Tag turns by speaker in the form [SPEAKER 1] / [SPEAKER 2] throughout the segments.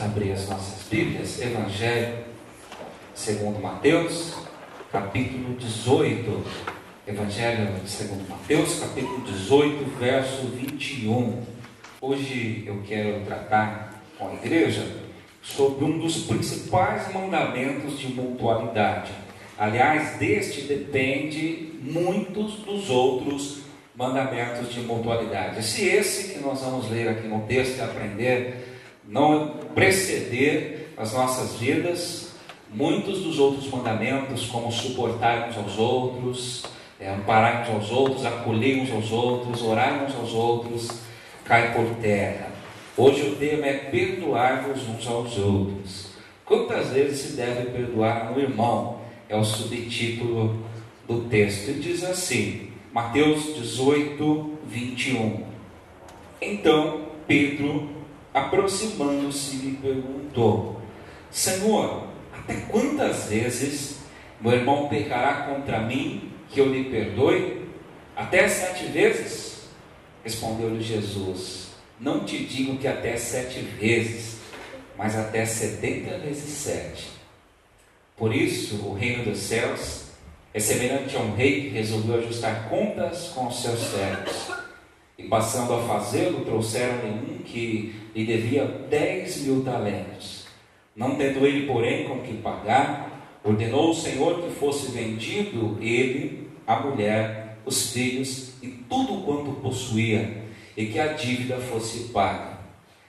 [SPEAKER 1] abrir as nossas Bíblias, Evangelho segundo Mateus, capítulo 18. Evangelho segundo Mateus, capítulo 18, verso 21. Hoje eu quero tratar com a igreja sobre um dos principais mandamentos de mutualidade. Aliás, deste depende muitos dos outros mandamentos de mutualidade. Se esse que nós vamos ler aqui no texto e aprender não preceder as nossas vidas, muitos dos outros mandamentos, como suportar uns aos outros, amparar uns aos outros, acolher uns aos outros, orar uns aos outros, cai por terra. Hoje o tema é perdoar-vos uns aos outros. Quantas vezes se deve perdoar um irmão? É o subtítulo do texto. E diz assim, Mateus 18, 21. Então Pedro, aproximando-se, lhe perguntou: Senhor, até quantas vezes meu irmão pecará contra mim que eu lhe perdoe? Até 7 vezes? Respondeu-lhe Jesus: não te digo que até 7 vezes, mas até 70 vezes 7. Por isso, o reino dos céus é semelhante a um rei que resolveu ajustar contas com os seus servos. E passando a fazê-lo, trouxeram-lhe um que lhe devia 10.000 talentos. Não tendo ele, porém, com que pagar, ordenou o Senhor que fosse vendido ele, a mulher, os filhos e tudo quanto possuía, e que a dívida fosse paga.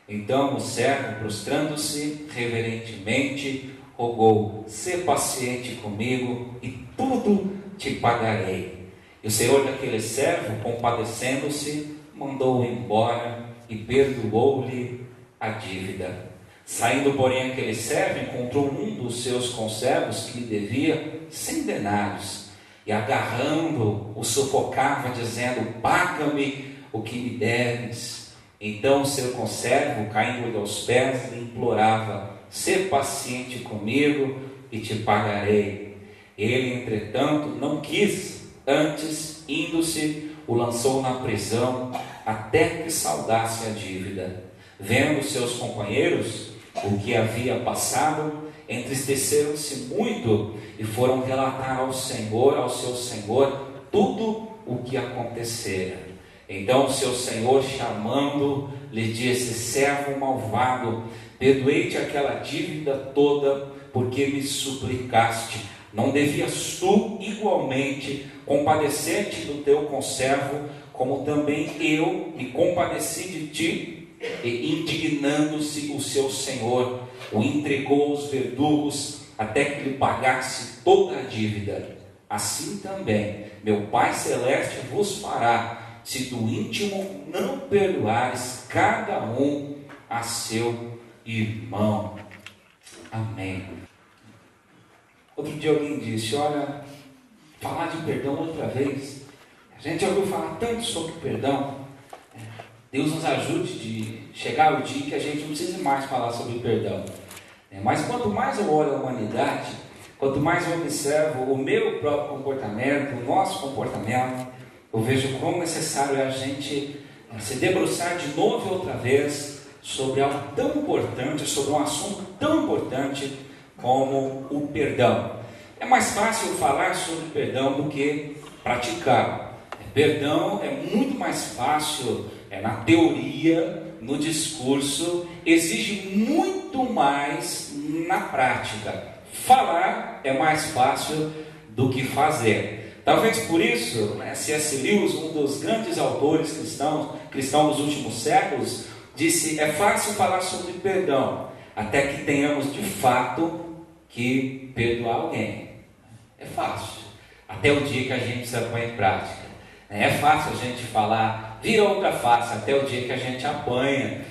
[SPEAKER 1] Então o servo, prostrando-se reverentemente, rogou: sê paciente comigo e tudo te pagarei. E o Senhor daquele servo, compadecendo-se, mandou-o embora e perdoou-lhe a dívida. Saindo, porém, aquele servo encontrou um dos seus conservos que lhe devia 100 denários, e agarrando-o, o sufocava, dizendo: paga-me o que me deves. Então o seu conservo, caindo-lhe aos pés, lhe implorava: sê paciente comigo e te pagarei. Ele, entretanto, não quis, antes, indo-se, o lançou na prisão, até que saldasse a dívida. Vendo seus companheiros o que havia passado, entristeceram-se muito e foram relatar ao seu senhor, tudo o que acontecera. Então o seu senhor, chamando, lhe disse: servo malvado, perdoei-te aquela dívida toda, porque me suplicaste. Não devias tu igualmente compadecer-te do teu conservo, como também eu me compadeci de ti? E indignando-se o seu senhor, o entregou aos verdugos, até que lhe pagasse toda a dívida. Assim também meu Pai Celeste vos fará, se do íntimo não perdoares cada um a seu irmão. Amém. Outro dia alguém disse: olha, falar de perdão outra vez. A gente já ouviu falar tanto sobre perdão. Deus nos ajude de chegar ao dia que a gente não precise mais falar sobre perdão. Mas quanto mais eu olho a humanidade, quanto mais eu observo o meu próprio comportamento, o nosso comportamento, eu vejo quão necessário é a gente se debruçar de novo e outra vez sobre algo tão importante, sobre um assunto tão importante como o perdão. É mais fácil falar sobre perdão do que praticar. Perdão é muito mais fácil na teoria, no discurso, exige muito mais na prática. Falar é mais fácil do que fazer. Talvez por isso, C.S. Lewis, um dos grandes autores cristãos dos últimos séculos, disse: é fácil falar sobre perdão, até que tenhamos de fato que perdoar alguém. É fácil, até o dia que a gente precisa pôr em prática. É fácil a gente falar, vira outra face, até o dia que a gente apanha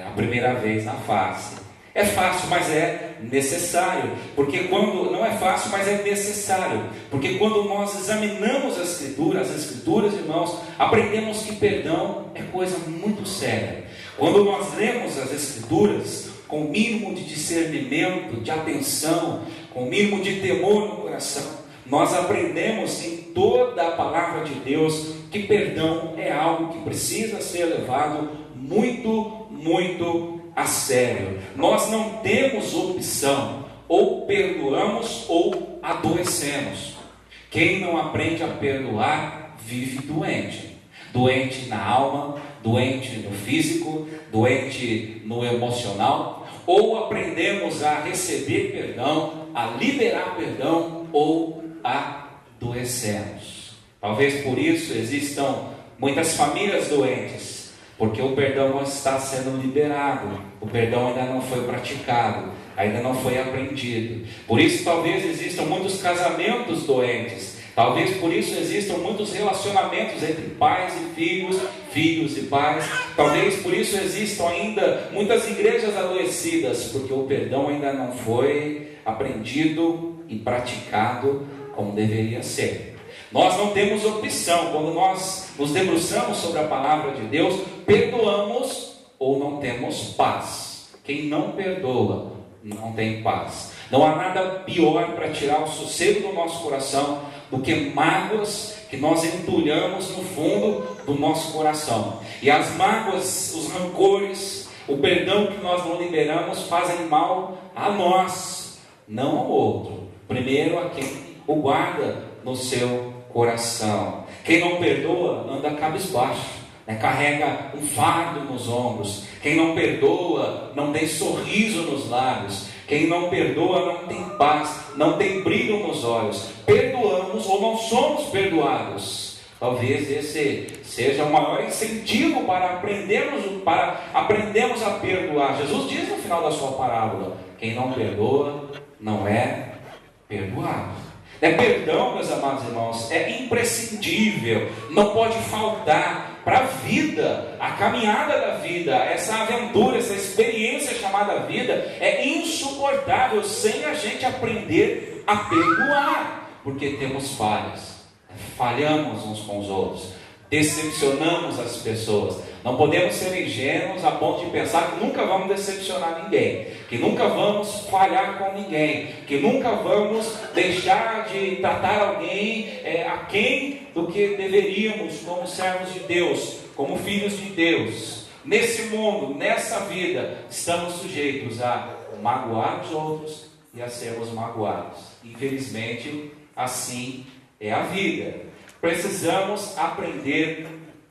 [SPEAKER 1] a primeira vez na face. É fácil, mas é necessário. Porque quando não é fácil, mas é necessário. Porque quando nós examinamos as escrituras, irmãos, aprendemos que perdão é coisa muito séria. Quando nós lemos as escrituras com o mínimo de discernimento, de atenção, com o mínimo de temor no coração, nós aprendemos em toda a palavra de Deus que perdão é algo que precisa ser levado muito, muito a sério. Nós não temos opção: ou perdoamos ou adoecemos. Quem não aprende a perdoar vive doente. Doente na alma, doente no físico, doente no emocional. Ou aprendemos a receber perdão, a liberar perdão, ou adoecemos. Talvez por isso existam muitas famílias doentes, porque o perdão não está sendo liberado, o perdão ainda não foi praticado, ainda não foi aprendido. Por isso talvez existam muitos casamentos doentes, talvez por isso existam muitos relacionamentos entre pais e filhos, filhos e pais. Talvez por isso existam ainda muitas igrejas adoecidas, porque o perdão ainda não foi aprendido e praticado como deveria ser. Nós não temos opção. Quando nós nos debruçamos sobre a palavra de Deus, perdoamos ou não temos paz. Quem não perdoa não tem paz. Não há nada pior para tirar o sossego do nosso coração do que mágoas que nós entulhamos no fundo do nosso coração. E as mágoas, os rancores, o perdão que nós não liberamos fazem mal a nós, não ao outro. Primeiro a quem o guarda no seu coração. Quem não perdoa anda cabisbaixo, carrega um fardo nos ombros. Quem não perdoa não tem sorriso nos lábios. Quem não perdoa não tem paz, não tem brilho nos olhos. Perdoamos ou não somos perdoados. Talvez esse seja o maior incentivo para aprendermos a perdoar. Jesus diz no final da sua parábola: quem não perdoa não é perdoado. Perdão, meus amados irmãos, é imprescindível, não pode faltar para a vida, a caminhada da vida, essa aventura, essa experiência chamada vida. É insuportável sem a gente aprender a perdoar, porque temos falhas, falhamos uns com os outros, decepcionamos as pessoas. Não podemos ser ingênuos a ponto de pensar que nunca vamos decepcionar ninguém, que nunca vamos falhar com ninguém, que nunca vamos deixar de tratar alguém aquém do que deveríamos, como servos de Deus, como filhos de Deus. Nesse mundo, nessa vida, estamos sujeitos a magoar os outros e a sermos magoados. Infelizmente, assim é a vida. Precisamos aprender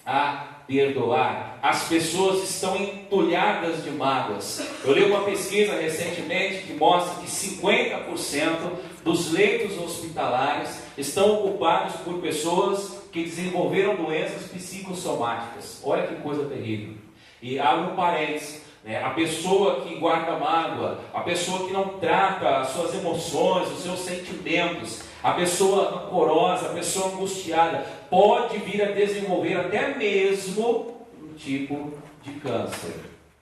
[SPEAKER 1] a perdoar. As pessoas estão entulhadas de mágoas. Eu li uma pesquisa recentemente que mostra que 50% dos leitos hospitalares estão ocupados por pessoas que desenvolveram doenças psicossomáticas. Olha que coisa terrível. E abro um parênteses, a pessoa que guarda mágoa, a pessoa que não trata as suas emoções, os seus sentimentos, a pessoa rancorosa, a pessoa angustiada, pode vir a desenvolver até mesmo um tipo de câncer.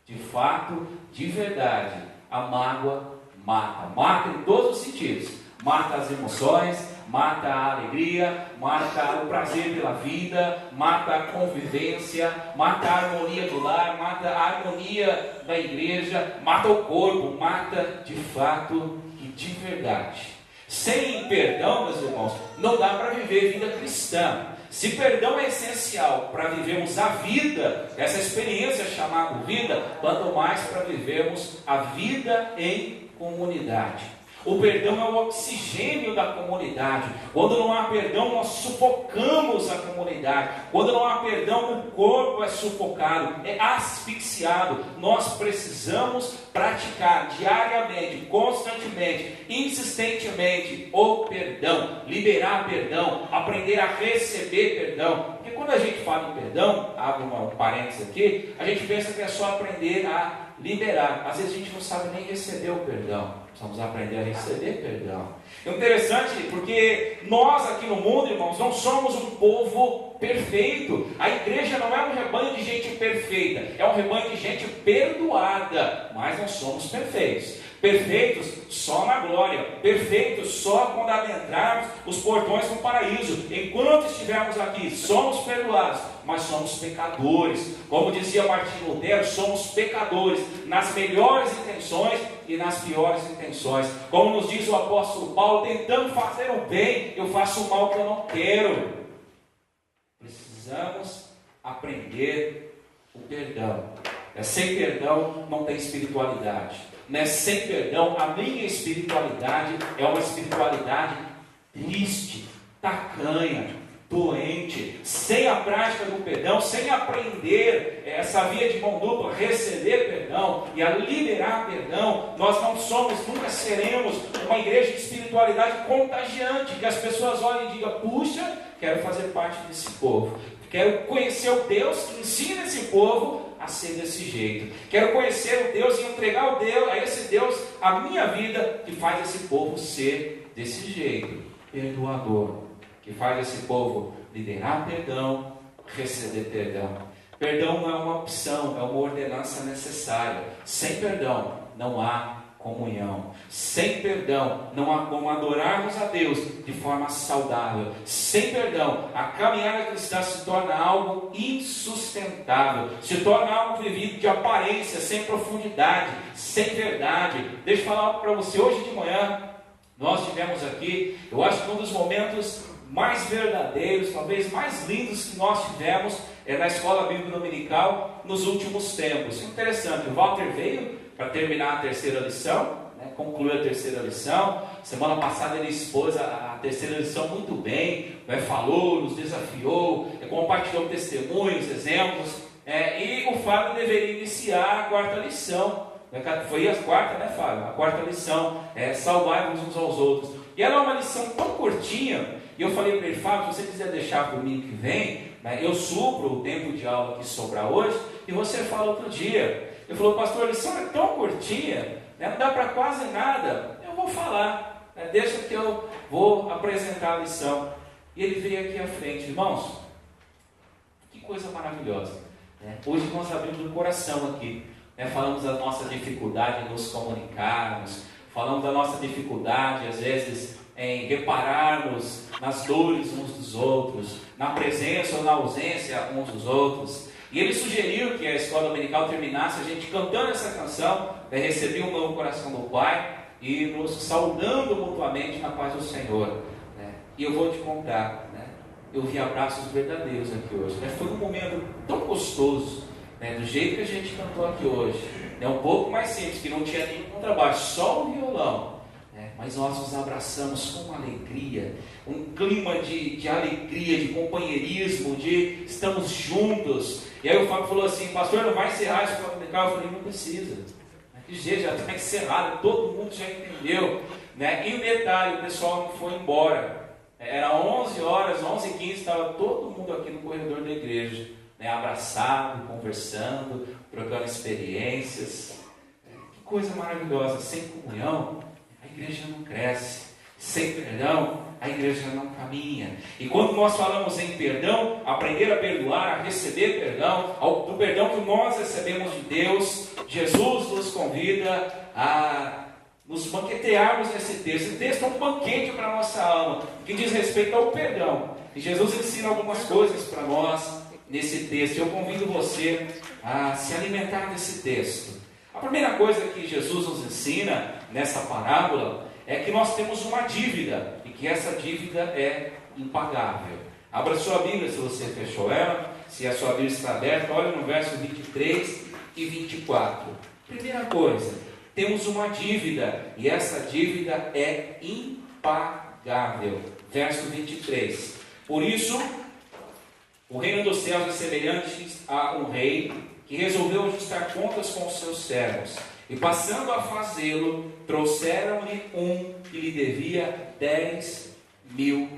[SPEAKER 1] De fato, de verdade, a mágoa mata. Mata em todos os sentidos. Mata as emoções, mata a alegria, mata o prazer pela vida, mata a convivência, mata a harmonia do lar, mata a harmonia da igreja, mata o corpo, mata de fato e de verdade. Sem perdão, meus irmãos, não dá para viver vida cristã. Se perdão é essencial para vivermos a vida, essa experiência chamada vida, quanto mais para vivermos a vida em comunidade. O perdão é o oxigênio da comunidade. Quando não há perdão, nós sufocamos a comunidade. Quando não há perdão, o corpo é sufocado, é asfixiado. Nós precisamos praticar diariamente, constantemente, insistentemente o perdão, liberar perdão, aprender a receber perdão. Porque quando a gente fala em perdão, abre um parênteses aqui, a gente pensa que é só aprender a liberar. Às vezes a gente não sabe nem receber o perdão. Precisamos aprender a receber perdão. É interessante porque nós aqui no mundo, irmãos, não somos um povo perfeito. A igreja não é um rebanho de gente perfeita, é um rebanho de gente perdoada, mas não somos perfeitos. Perfeitos só na glória, perfeitos só quando adentrarmos os portões do paraíso. Enquanto estivermos aqui, somos perdoados, mas somos pecadores. Como dizia Martinho Lutero, somos pecadores nas melhores intenções e nas piores intenções. Como nos diz o apóstolo Paulo, tentando fazer o bem, eu faço o mal que eu não quero. Precisamos aprender o perdão. Sem perdão não tem espiritualidade. Sem perdão, a minha espiritualidade é uma espiritualidade triste, tacanha, doente. Sem a prática do perdão, sem aprender essa via de mão dupla, receber perdão e a liberar perdão, nós não somos, nunca seremos uma igreja de espiritualidade contagiante, que as pessoas olhem e digam: puxa, quero fazer parte desse povo, quero conhecer o Deus que ensina esse povo a ser desse jeito, quero conhecer o Deus e entregar a esse Deus a minha vida, que faz esse povo ser desse jeito, perdoador, que faz esse povo liderar perdão, receber perdão. Perdão não é uma opção, é uma ordenança necessária. Sem perdão não há comunhão. Sem perdão não há como adorarmos a Deus de forma saudável. Sem perdão, a caminhada cristã se torna algo insustentável, se torna algo vivido de aparência, sem profundidade, sem verdade. Deixa eu falar algo para você. Hoje de manhã nós tivemos aqui, eu acho que um dos momentos mais verdadeiros, talvez mais lindos que nós tivemos na escola bíblica dominical nos últimos tempos. Interessante, o Walter veio para terminar a terceira lição, concluiu a terceira lição. Semana passada ele expôs a terceira lição muito bem, falou, nos desafiou, compartilhou testemunhos, exemplos, e o Fábio deveria iniciar a quarta lição. Foi a quarta, Fábio? A quarta lição, salvar uns aos outros. E ela é uma lição tão curtinha. E eu falei para ele: Fábio, se você quiser deixar para o domingo que vem, eu supro o tempo de aula que sobrar hoje, e você fala outro dia. Ele falou: pastor, a lição é tão curtinha, não dá para quase nada. Eu vou falar, deixa que eu vou apresentar a lição. E ele veio aqui à frente. Irmãos, que coisa maravilhosa. Hoje nós abrimos o coração aqui, falamos da nossa dificuldade em nos comunicarmos, falamos da nossa dificuldade, às vezes, em repararmos nas dores uns dos outros, na presença ou na ausência uns dos outros. E ele sugeriu que a escola dominical terminasse a gente cantando essa canção, receber um novo coração do Pai e nos saudando mutuamente na paz do Senhor. E eu vou te contar, eu vi abraços verdadeiros aqui hoje. Foi um momento tão gostoso, do jeito que a gente cantou aqui hoje. Um pouco mais simples, que não tinha nenhum contrabaixo, só o violão. Mas nós nos abraçamos com alegria, um clima de alegria, de companheirismo, de estamos juntos. E aí o Fábio falou assim: pastor, não vai encerrar isso para comunicar? Eu falei: não precisa, que jeito, já está encerrado, todo mundo já entendeu. E o detalhe, o pessoal não foi embora, era 11 horas, 11h15, estava todo mundo aqui no corredor da igreja, abraçado, conversando, trocando experiências. Que coisa maravilhosa. Sem comunhão a igreja não cresce, sem perdão a igreja não caminha. E quando nós falamos em perdão, aprender a perdoar, a receber perdão, do perdão que nós recebemos de Deus, Jesus nos convida a nos banquetearmos nesse texto. Esse texto é um banquete para a nossa alma, que diz respeito ao perdão. E Jesus ensina algumas coisas para nós nesse texto. Eu convido você a se alimentar desse texto. A primeira coisa que Jesus nos ensina nessa parábola é que nós temos uma dívida e que essa dívida é impagável. Abra sua Bíblia, se você fechou ela, se a sua Bíblia está aberta, olha no verso 23 e 24. Primeira coisa, temos uma dívida e essa dívida é impagável. Verso 23. Por isso, o reino dos céus é semelhante a um rei que resolveu ajustar contas com os seus servos. E passando a fazê-lo, trouxeram-lhe um que lhe devia 10.000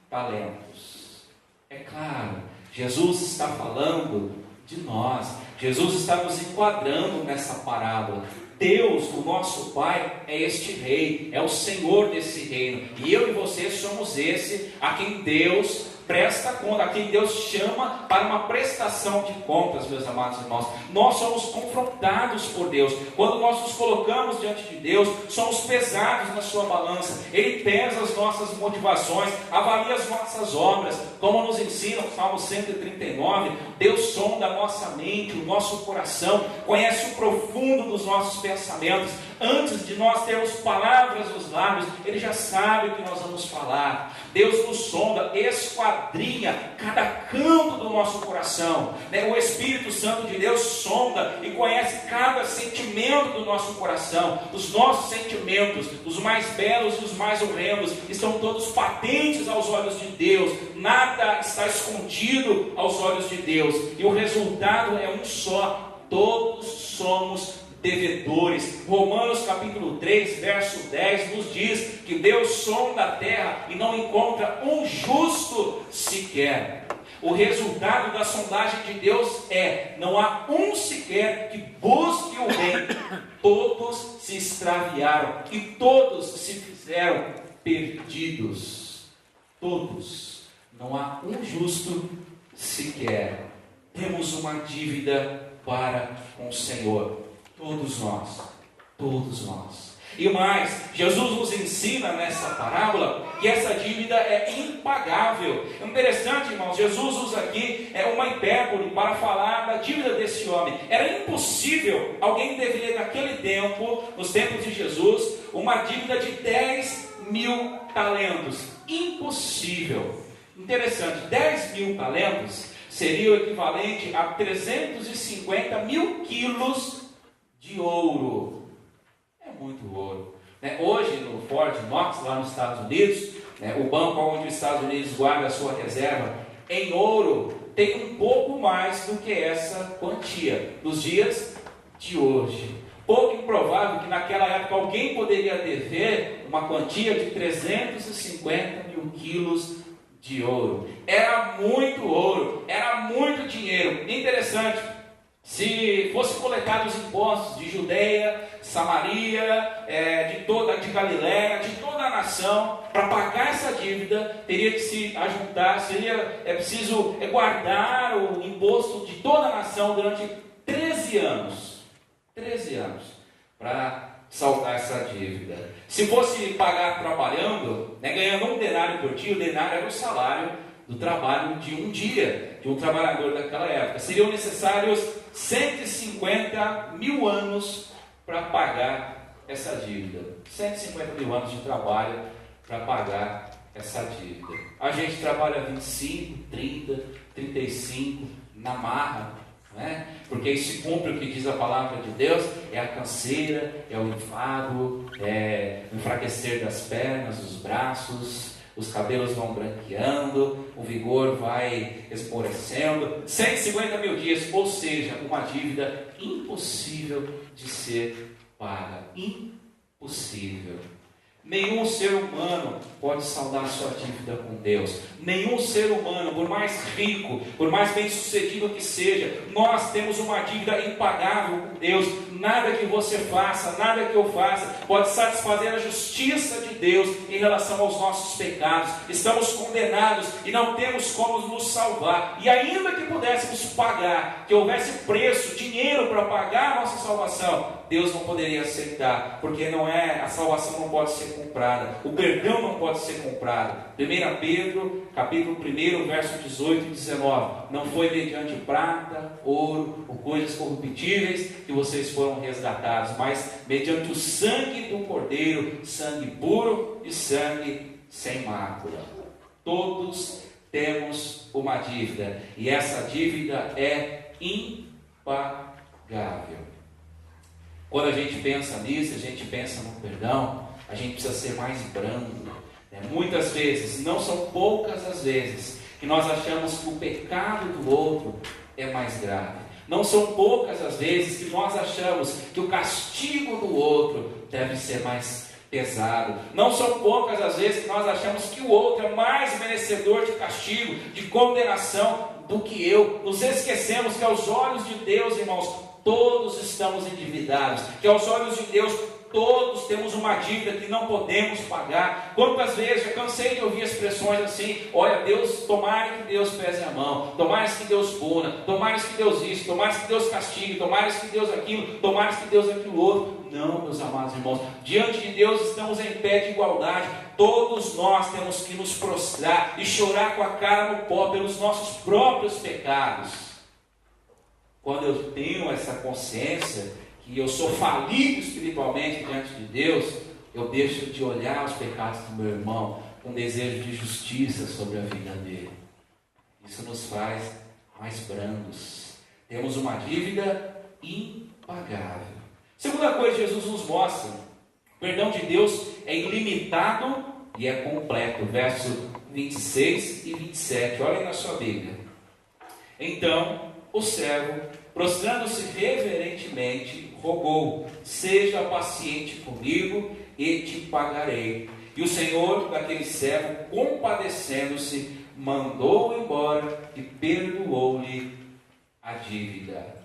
[SPEAKER 1] talentos. É claro, Jesus está falando de nós. Jesus está nos enquadrando nessa parábola. Deus, o nosso Pai, é este rei, é o Senhor desse reino. E eu e você somos esse a quem Deus presta conta, a quem Deus chama para uma prestação de contas, meus amados irmãos. Nós somos confrontados por Deus. Quando nós nos colocamos diante de Deus, somos pesados na sua balança. Ele pesa as nossas motivações, avalia as nossas obras. Como nos ensina o Salmo 139, Deus sonda a nossa mente, o nosso coração, conhece o profundo dos nossos pensamentos. Antes de nós termos palavras nos lábios, Ele já sabe o que nós vamos falar. Deus nos sonda, esquadrinha esquadrinha cada canto do nosso coração, né? O Espírito Santo de Deus sonda e conhece cada sentimento do nosso coração. Os nossos sentimentos, os mais belos e os mais horrendos, estão todos patentes aos olhos de Deus. Nada está escondido aos olhos de Deus, e o resultado é um só: todos somos devedores. Romanos capítulo 3, verso 10 nos diz que Deus sonda a terra e não encontra um justo sequer. O resultado da sondagem de Deus é: não há um sequer que busque o bem. Todos se extraviaram e todos se fizeram perdidos. Todos. Não há um justo sequer. Temos uma dívida para com o Senhor. Todos nós. Todos nós. E mais, Jesus nos ensina nessa parábola que essa dívida é impagável. É interessante, irmãos, Jesus usa aqui uma hipérbole para falar da dívida desse homem. Era impossível alguém dever naquele tempo, nos tempos de Jesus, uma dívida de 10.000 talentos. Impossível. Interessante, 10.000 talentos seria o equivalente a 350 mil quilos de ouro. É muito ouro. Hoje no Fort Knox, lá nos Estados Unidos, o banco onde os Estados Unidos guarda a sua reserva em ouro, tem um pouco mais do que essa quantia nos dias de hoje. Pouco improvável que naquela época alguém poderia dever uma quantia de 350 mil quilos de ouro. Era muito ouro, era muito dinheiro. Interessante, se fosse coletados os impostos de Judeia, Samaria, de Galiléia, de toda a nação, para pagar essa dívida, teria que se ajuntar, seria preciso guardar o imposto de toda a nação durante 13 anos. 13 anos, para saldar essa dívida. Se fosse pagar trabalhando, ganhando um denário por dia, o denário era o salário do trabalho de um dia, de um trabalhador daquela época. Seriam necessários 150 mil anos para pagar essa dívida. 150 mil anos de trabalho para pagar essa dívida. A gente trabalha 25, 30, 35 na marra, porque isso cumpre o que diz a palavra de Deus. É a canseira, é o enfado, é o enfraquecer das pernas, dos braços, os cabelos vão branqueando, o vigor vai esmorecendo. 150 mil dias, ou seja, uma dívida impossível de ser paga. Impossível. Nenhum ser humano pode saldar a sua dívida com Deus. Nenhum ser humano, por mais rico, por mais bem sucedido que seja, nós temos uma dívida impagável com Deus. Nada que você faça, nada que eu faça, pode satisfazer a justiça de Deus em relação aos nossos pecados. Estamos condenados e não temos como nos salvar. E ainda que pudéssemos pagar, que houvesse preço, dinheiro para pagar a nossa salvação, Deus não poderia aceitar, porque a salvação não pode ser comprada, o perdão não pode ser comprado. 1 Pedro, capítulo 1, verso 18 e 19. Não foi mediante prata, ouro ou coisas corruptíveis que vocês foram resgatados, mas mediante o sangue do Cordeiro, sangue puro e sangue sem mácula. Todos temos uma dívida, e essa dívida é impagável. Quando a gente pensa nisso, a gente pensa no perdão, a gente precisa ser mais brando. Muitas vezes, não são poucas as vezes, que nós achamos que o pecado do outro é mais grave. Não são poucas as vezes que nós achamos que o castigo do outro deve ser mais pesado. Não são poucas as vezes que nós achamos que o outro é mais merecedor de castigo, de condenação do que eu. Nos esquecemos que aos olhos de Deus, irmãos, todos estamos endividados, que aos olhos de Deus todos temos uma dívida que não podemos pagar. Quantas vezes eu cansei de ouvir expressões assim: olha, Deus, tomara que Deus pese a mão, tomara que Deus puna, tomara que Deus isso, tomara que Deus castigue, tomara que Deus aquilo, tomara que Deus aquilo outro. Não, meus amados irmãos, diante de Deus estamos em pé de igualdade. Todos nós temos que nos prostrar e chorar com a cara no pó pelos nossos próprios pecados. Quando eu tenho essa consciência que eu sou falido espiritualmente diante de Deus, eu deixo de olhar os pecados do meu irmão com desejo de justiça sobre a vida dele. Isso nos faz mais brandos. Temos uma dívida impagável. Segunda coisa que Jesus nos mostra: o perdão de Deus é ilimitado e é completo. Verso 26 e 27. Olhem na sua Bíblia. Então o servo, prostrando-se reverentemente, rogou: seja paciente comigo e te pagarei. E o senhor daquele servo, compadecendo-se, mandou-o embora e perdoou-lhe a dívida.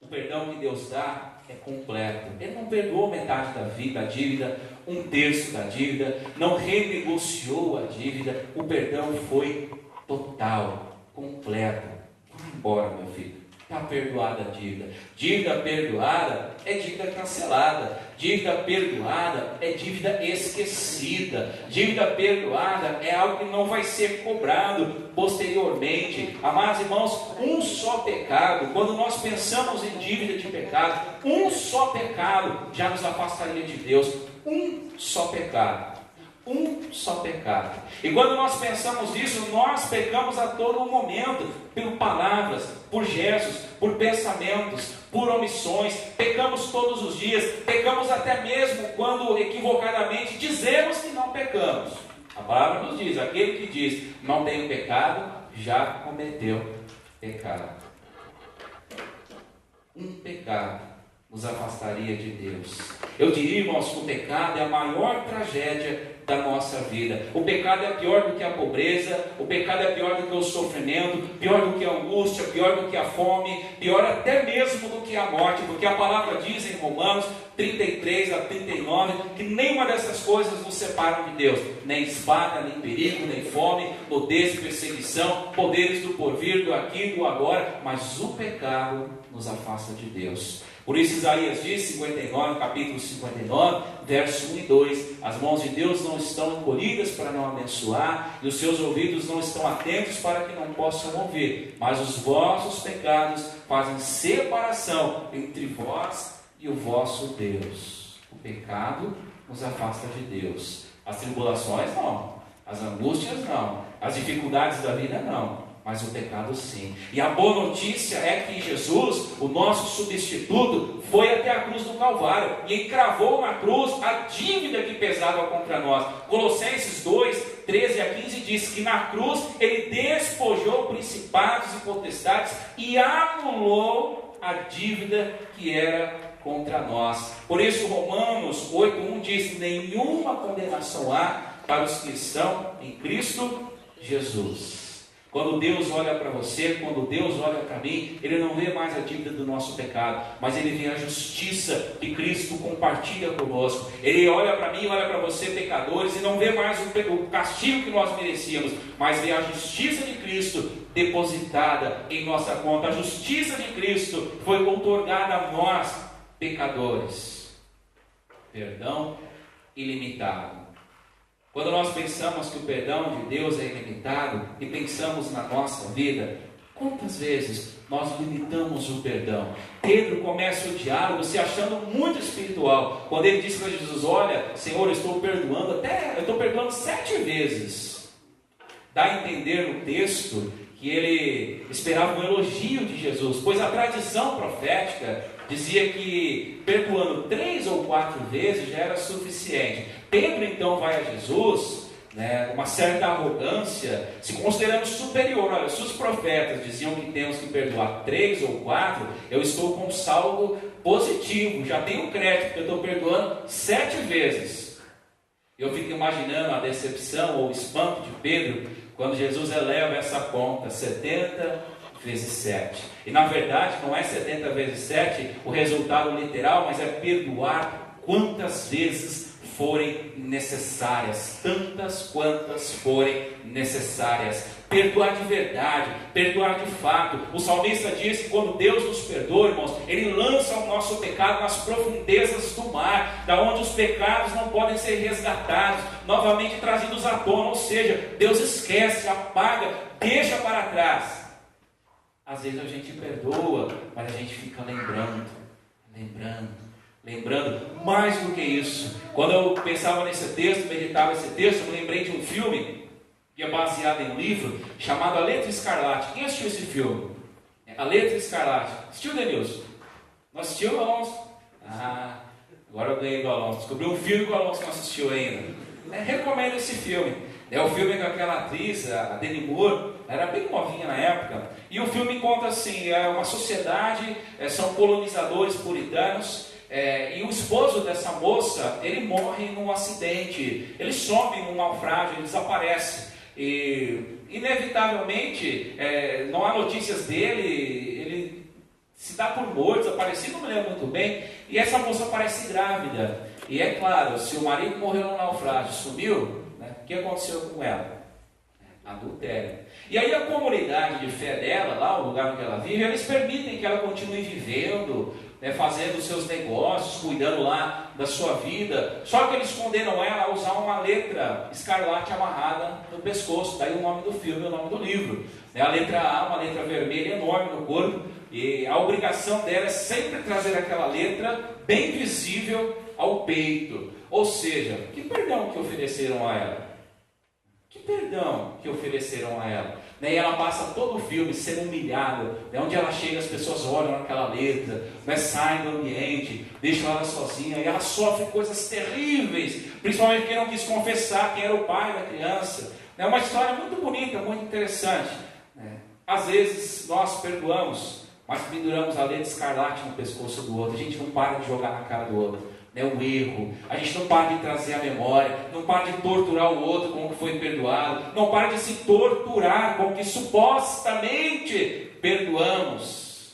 [SPEAKER 1] O perdão que Deus dá é completo. Ele não perdoou metade da vida, a dívida, um terço da dívida, não renegociou a dívida. O perdão foi total, completo. Vai embora, meu filho. Está perdoada a dívida. Dívida perdoada é dívida cancelada. Dívida perdoada é dívida esquecida. Dívida perdoada é algo que não vai ser cobrado posteriormente. Amados irmãos, um só pecado, quando nós pensamos em dívida de pecado, um só pecado já nos afastaria de Deus. Um só pecado. Um só pecado. E quando nós pensamos nisso, nós pecamos a todo momento, por palavras, por gestos, por pensamentos, por omissões. Pecamos todos os dias. Pecamos até mesmo quando equivocadamente dizemos que não pecamos. A palavra nos diz: aquele que diz não tenho pecado, já cometeu pecado. Um pecado nos afastaria de Deus. Eu diria, irmãos, que o pecado é a maior tragédia da nossa vida. O pecado é pior do que a pobreza, o pecado é pior do que o sofrimento, pior do que a angústia, pior do que a fome, pior até mesmo do que a morte, porque a palavra diz em Romanos 33 a 39, que nenhuma dessas coisas nos separam de Deus, nem espada, nem perigo, nem fome, nudez, perseguição, poderes do porvir, do aqui e do agora, mas o pecado nos afasta de Deus. Por isso Isaías diz, 59, capítulo 59, verso 1 e 2, as mãos de Deus não estão encolhidas para não abençoar, e os seus ouvidos não estão atentos para que não possam ouvir, mas os vossos pecados fazem separação entre vós e o vosso Deus. O pecado nos afasta de Deus. As tribulações não, as angústias não, as dificuldades da vida não, mas o pecado sim. E a boa notícia é que Jesus, o nosso substituto, foi até a cruz do Calvário e encravou na cruz a dívida que pesava contra nós. Colossenses 2, 13 a 15 diz que na cruz ele despojou principados e potestades e anulou a dívida que era contra nós. Por isso Romanos 8:1 diz: nenhuma condenação há para os que estão em Cristo Jesus. Quando Deus olha para você, quando Deus olha para mim, Ele não vê mais a dívida do nosso pecado, mas Ele vê a justiça que Cristo compartilha conosco. Ele olha para mim, olha para você, pecadores, e não vê mais o castigo que nós merecíamos, mas vê a justiça de Cristo depositada em nossa conta. A justiça de Cristo foi outorgada a nós, pecadores. Perdão ilimitado. Quando nós pensamos que o perdão de Deus é ilimitado e pensamos na nossa vida, quantas vezes nós limitamos o perdão? Pedro começa o diálogo se achando muito espiritual, quando ele diz para Jesus: olha, Senhor, eu estou perdoando 7 vezes. Dá a entender no texto que ele esperava um elogio de Jesus, pois a tradição profética dizia que perdoando 3 ou 4 vezes já era suficiente. Pedro então vai a Jesus, uma certa arrogância, se considerando superior. Olha, se os profetas diziam que temos que perdoar 3 ou 4, eu estou com um saldo positivo, já tenho crédito, porque eu estou perdoando 7 vezes. Eu fico imaginando a decepção ou o espanto de Pedro, quando Jesus eleva essa conta, 70 vezes 7. E na verdade não é 70 vezes 7 o resultado literal, mas é perdoar quantas vezes forem necessárias, tantas quantas forem necessárias. Perdoar de verdade, perdoar de fato. O salmista diz que quando Deus nos perdoa, irmãos, Ele lança o nosso pecado nas profundezas do mar, da onde os pecados não podem ser resgatados, novamente trazidos à tona. Ou seja, Deus esquece, apaga, deixa para trás. Às vezes a gente perdoa, mas a gente fica lembrando. Mais do que isso, quando eu pensava nesse texto, meditava esse texto, eu me lembrei de um filme que é baseada em um livro chamado A Letra Escarlate. Quem assistiu esse filme? A Letra Escarlate. Assistiu, Denilson? Não assistiu, Alonso? Agora eu ganhei do Alonso. Descobri um filme que o Alonso não assistiu ainda. Recomendo esse filme. É o filme com aquela atriz, a Demi Moore, era bem novinha na época. E o filme conta assim, é uma sociedade, são colonizadores puritanos, e o esposo dessa moça, ele morre num acidente, ele some num naufrágio, ele desaparece. E inevitavelmente, não há notícias dele, ele se dá por morto, desaparecido, não me lembro muito bem, e essa moça aparece grávida. E é claro, se o marido morreu no naufrágio, sumiu, né, o que aconteceu com ela? Adultério. E aí a comunidade de fé dela, lá, o lugar onde ela vive, eles permitem que ela continue vivendo, né, fazendo os seus negócios, cuidando lá da sua vida. Só que eles condenam ela a usar uma letra escarlate amarrada no pescoço. Daí o nome do filme, o nome do livro. A letra A, uma letra vermelha enorme no corpo. E a obrigação dela é sempre trazer aquela letra bem visível ao peito. Ou seja, que perdão que ofereceram a ela? Que perdão que ofereceram a ela? E ela passa todo o filme sendo humilhada. Onde ela chega, as pessoas olham aquela letra, saem do ambiente, deixam ela sozinha, e ela sofre coisas terríveis, principalmente porque não quis confessar quem era o pai da criança. É uma história muito bonita, muito interessante. Às vezes nós perdoamos, mas penduramos a letra escarlate no pescoço do outro. A gente não para de jogar na cara do outro. O erro, a gente não para de trazer a memória, não para de torturar o outro com o que foi perdoado, não para de se torturar com o que supostamente perdoamos.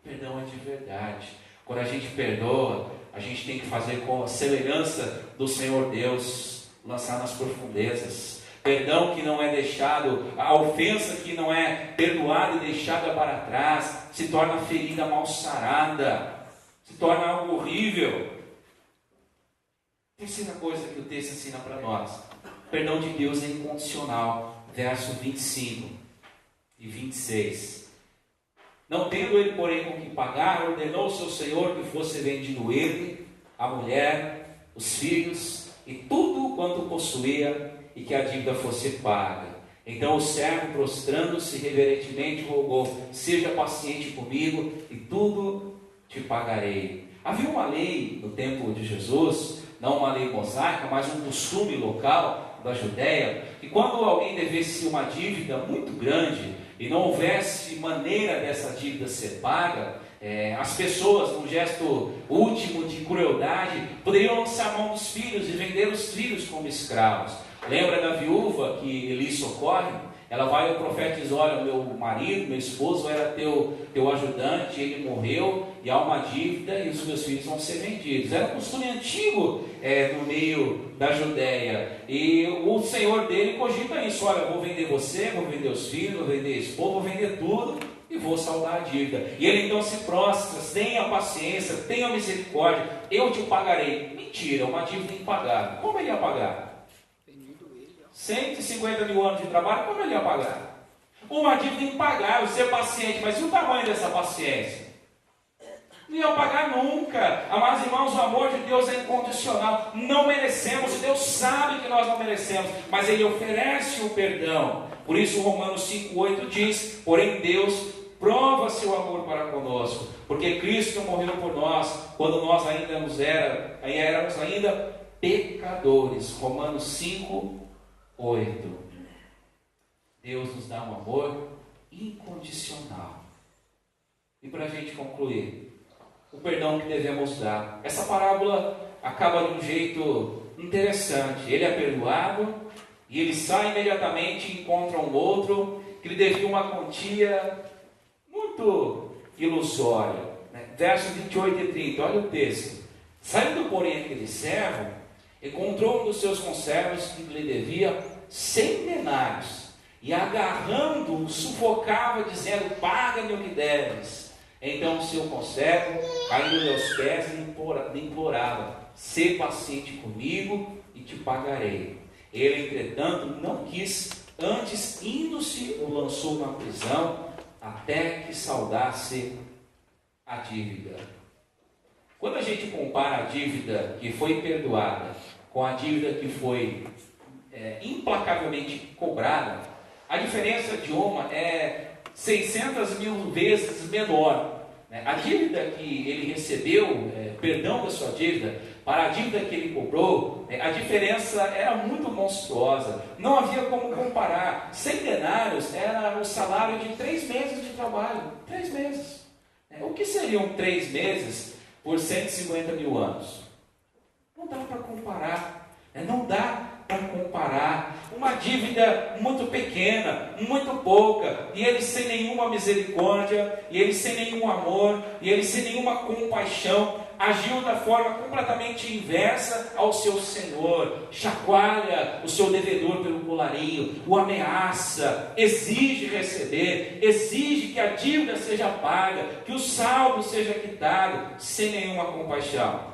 [SPEAKER 1] Perdão é de verdade. Quando a gente perdoa, a gente tem que fazer com a semelhança do Senhor Deus, lançar nas profundezas. Perdão que não é deixado, a ofensa que não é perdoada e deixada para trás, se torna ferida mal sarada, se torna algo horrível. Terceira coisa que o texto ensina para nós: perdão de Deus é incondicional. Verso 25 e 26. Não tendo ele, porém, com que pagar, ordenou o seu senhor que fosse vendido ele, a mulher, os filhos e tudo quanto possuía, e que a dívida fosse paga. Então o servo, prostrando-se reverentemente, rogou: seja paciente comigo e tudo te pagarei. Havia uma lei no tempo de Jesus, não uma lei mosaica, mas um costume local da Judéia, que quando alguém devesse uma dívida muito grande e não houvesse maneira dessa dívida ser paga, as pessoas, num gesto último de crueldade, poderiam lançar a mão dos filhos e vender os filhos como escravos. Lembra da viúva que Eli socorre? Ela vai ao profeta e diz: olha, meu marido, meu esposo era teu ajudante, ele morreu e há uma dívida e os meus filhos vão ser vendidos. Era um costume antigo no meio da Judéia. E o senhor dele cogita isso: olha, vou vender você, vou vender os filhos, vou vender a esposa, vou vender tudo e vou saldar a dívida. E ele então se prostra: tenha paciência, tenha misericórdia, eu te pagarei. Mentira, uma dívida impagável. Como ele ia pagar? 150 mil anos de trabalho, como ele ia pagar? Uma dívida impagável, ser paciente, mas e o tamanho dessa paciência? Não ia pagar nunca. Amados irmãos, o amor de Deus é incondicional. Não merecemos, Deus sabe que nós não merecemos, mas Ele oferece o perdão. Por isso Romanos 5,8 diz: porém Deus prova seu amor para conosco, porque Cristo morreu por nós, quando nós ainda éramos ainda pecadores. Romanos 5:8. Deus nos dá um amor incondicional. E para a gente concluir, o perdão que devemos dar. Essa parábola acaba de um jeito interessante. Ele é perdoado e ele sai imediatamente e encontra um outro que lhe devia uma quantia muito ilusória. Versos 28 e 30, olha o texto. Saindo, porém, aquele servo, encontrou um dos seus conservos que lhe devia 100 denários, e agarrando-o, sufocava, dizendo: paga-me o que deves. Então o seu conservo, caindo-lhe aos pés, lhe implorava: sê paciente comigo e te pagarei. Ele, entretanto, não quis, antes, indo-se, o lançou na prisão, até que saldasse a dívida. Quando a gente compara a dívida que foi perdoada com a dívida que foi implacavelmente cobrada, a diferença de uma é 600 mil vezes menor. A dívida que ele recebeu, perdão da sua dívida, para a dívida que ele cobrou, a diferença era muito monstruosa. Não havia como comparar. 100 denários era o salário de 3 meses de trabalho. 3 meses. O que seriam 3 meses por 150 mil anos? Não dá para comparar. Não dá para comparar. Uma dívida muito pequena, muito pouca, e ele sem nenhuma misericórdia, e ele sem nenhum amor, e ele sem nenhuma compaixão, agiu da forma completamente inversa ao seu Senhor. Chacoalha o seu devedor pelo colarinho, o ameaça, exige receber, exige que a dívida seja paga, que o saldo seja quitado, sem nenhuma compaixão.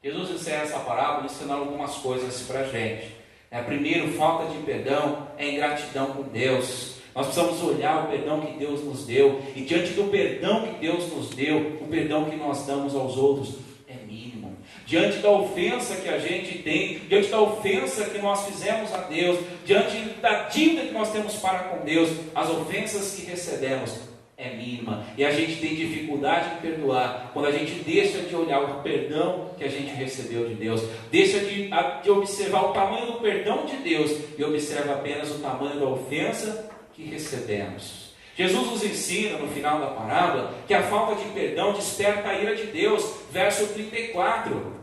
[SPEAKER 1] Jesus encerra essa parábola ensinando algumas coisas para a gente. Primeiro, falta de perdão é ingratidão com Deus. Nós precisamos olhar o perdão que Deus nos deu, e diante do perdão que Deus nos deu, o perdão que nós damos aos outros é mínimo. Diante da ofensa que a gente tem, diante da ofensa que nós fizemos a Deus, diante da dívida que nós temos para com Deus, as ofensas que recebemos é mínima, e a gente tem dificuldade de perdoar quando a gente deixa de olhar o perdão que a gente recebeu de Deus, deixa de observar o tamanho do perdão de Deus e observa apenas o tamanho da ofensa que recebemos. Jesus nos ensina no final da parábola que a falta de perdão desperta a ira de Deus. Verso 34: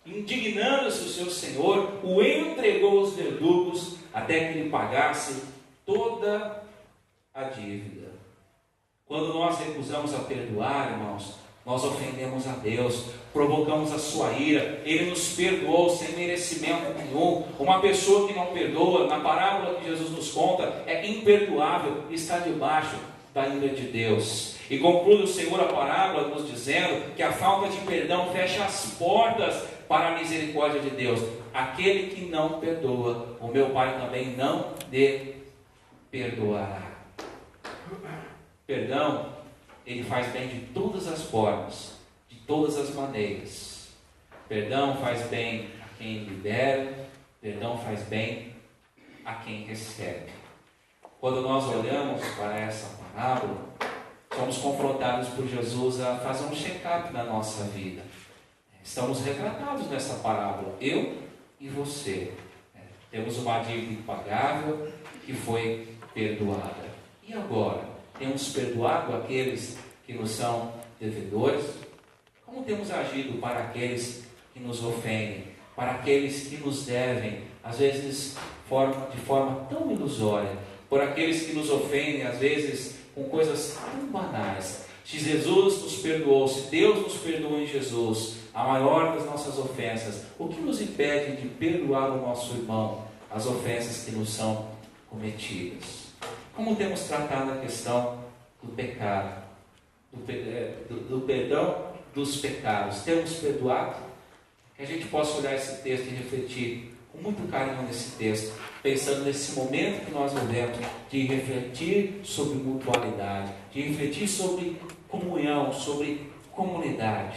[SPEAKER 1] indignando-se o seu senhor, o entregou aos verdugos até que lhe pagasse toda a dívida. Quando nós recusamos a perdoar, irmãos, nós ofendemos a Deus, provocamos a sua ira. Ele nos perdoou sem merecimento nenhum. Uma pessoa que não perdoa, na parábola que Jesus nos conta, é imperdoável e está debaixo da ira de Deus. E conclui o Senhor a parábola nos dizendo que a falta de perdão fecha as portas para a misericórdia de Deus. Aquele que não perdoa, o meu Pai também não lhe perdoará. Perdão, ele faz bem de todas as formas, de todas as maneiras. Perdão faz bem a quem libera, perdão faz bem a quem recebe. Quando nós olhamos para essa parábola, somos confrontados por Jesus a fazer um check-up na nossa vida. Estamos retratados nessa parábola, eu e você. Temos uma dívida impagável que foi perdoada. E agora? Temos perdoado aqueles que nos são devedores? Como temos agido para aqueles que nos ofendem? Para aqueles que nos devem, às vezes de forma tão ilusória? Por aqueles que nos ofendem, às vezes com coisas tão banais? Se Jesus nos perdoou, se Deus nos perdoou em Jesus, a maior das nossas ofensas, o que nos impede de perdoar o nosso irmão as ofensas que nos são cometidas? Como temos tratado a questão do pecado, do perdão dos pecados? Temos perdoado? Que a gente possa olhar esse texto e refletir com muito carinho nesse texto, pensando nesse momento que nós vivemos, de refletir sobre mutualidade, de refletir sobre comunhão, sobre comunidade.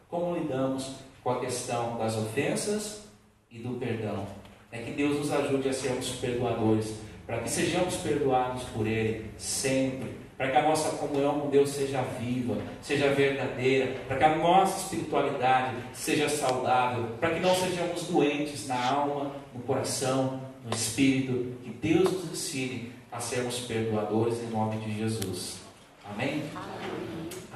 [SPEAKER 1] Como lidamos com a questão das ofensas e do perdão? Que Deus nos ajude a sermos perdoadores, para que sejamos perdoados por Ele sempre, para que a nossa comunhão com Deus seja viva, seja verdadeira, para que a nossa espiritualidade seja saudável, para que não sejamos doentes na alma, no coração, no espírito. Que Deus nos ensine a sermos perdoadores em nome de Jesus. Amém? Amém.